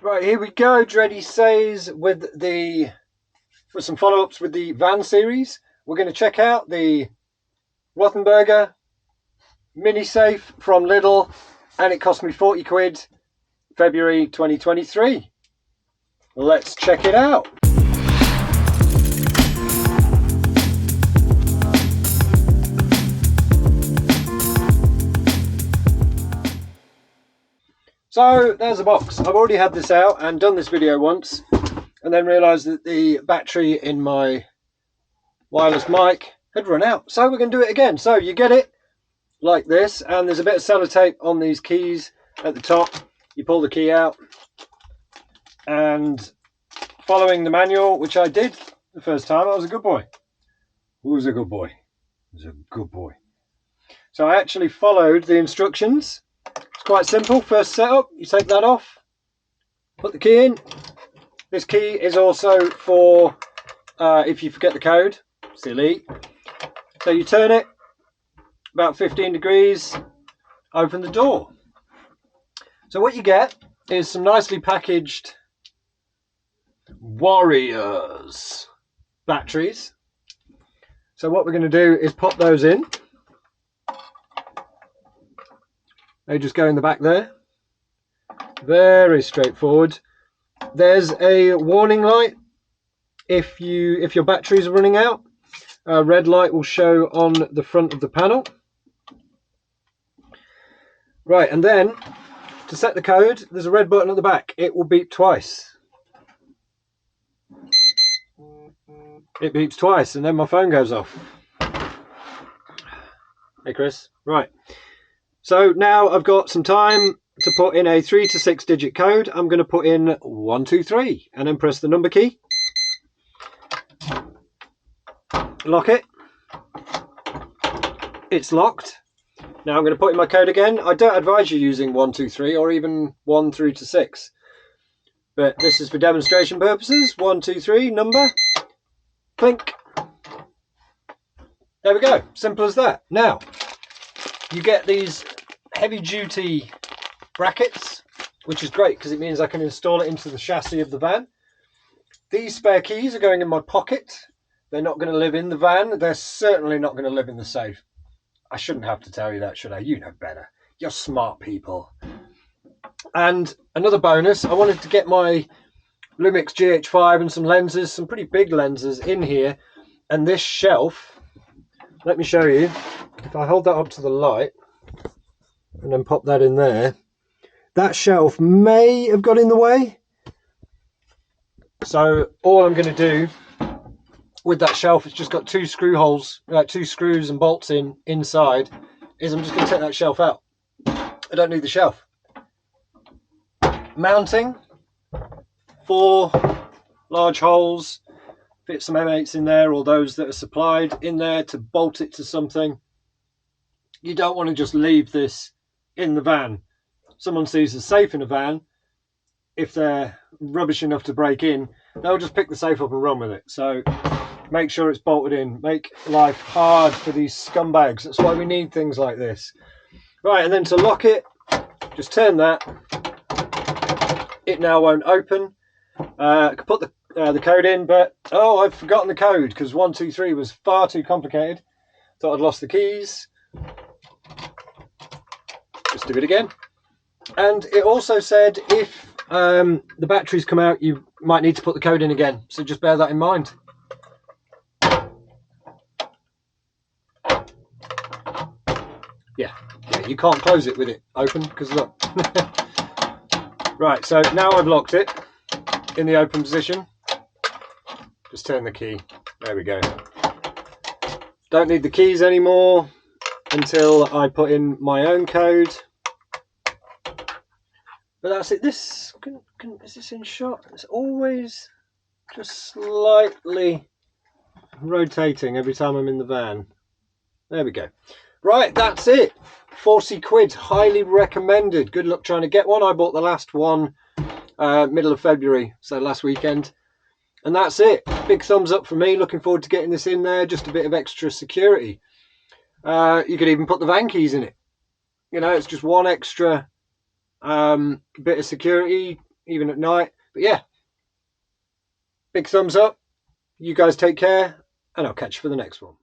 Right, here we go. Dreadysays with some follow-ups with the van series. We're going to check out the Rothenberger Mini Safe from Lidl, and it cost me 40 quid, February 2023. Let's check it out. So there's a box. I've already had this out and done this video once, and then realised that the battery in my wireless mic had run out. So we're going to do it again. So you get it like this, and there's a bit of sellotape on these keys at the top. You pull the key out, and following the manual, which I did the first time, I was a good boy. Who was a good boy? I was a good boy. So I actually followed the instructions. It's quite simple. First setup, you take that off, put the key in. This key is also for if you forget the code, silly. So you turn it about 15 degrees, open the door. So what you get is some nicely packaged Warriors batteries. So what we're going to do is pop those in. They just go in the back there. Very straightforward. There's a warning light if your batteries are running out. A red light will show on the front of the panel. Right, and then to set the code, there's a red button at the back. It will beep twice. It beeps twice, and then my phone goes off. Hey Chris. Right. So now I've got some time to put in a 3 to 6 digit code. I'm going to put in 123 and then press the number key. Lock it. It's locked. Now I'm going to put in my code again. I don't advise you using 123 or even 1 through to 6. But this is for demonstration purposes. 123 number. Clink. There we go. Simple as that. Now you get these heavy duty brackets, which is great because it means I can install it into the chassis of the van. These spare keys are going in my pocket. They're not going to live in the van. They're certainly not going to live in the safe. I shouldn't have to tell you that, should I? You know better. You're smart people. And another bonus, I wanted to get my Lumix GH5 and some lenses, some pretty big lenses in here. And this shelf, let me show you. If I hold that up to the light and then pop that in there, that shelf may have got in the way. So all I'm going to do with that shelf, it's just got two screw holes, two screws and bolts inside, is I'm just going to take that shelf out. I don't need the shelf. Mounting, 4 large holes, fit some M8s in there, or those that are supplied in there to bolt it to something. You don't want to just leave this in the van. Someone sees a safe in a van, if they're rubbish enough to break in, they'll just pick the safe up and run with it. So make sure it's bolted in. Make life hard for these scumbags. That's why we need things like this. Right, and then to lock it, just turn that. It now won't open. I could put the code in, but I've forgotten the code because 123 was far too complicated. Thought I'd lost the keys. Just do it again. And it also said if the batteries come out, you might need to put the code in again. So just bear that in mind. Yeah, you can't close it with it open because look. Right, so now I've locked it in the open position. Just turn the key. There we go. Don't need the keys anymore until I put in my own code. But that's it. This is this in shot? It's always just slightly rotating every time I'm in the van. There we go. Right, that's it. 40 quid, highly recommended. Good luck trying to get one. I bought the last one middle of February, so last weekend. And that's it. Big thumbs up for me. Looking forward to getting this in there. Just a bit of extra security. You could even put the van keys in it. You know, it's just one extra bit of security. even at night. But yeah, big thumbs up. You guys take care, and I'll catch you for the next one.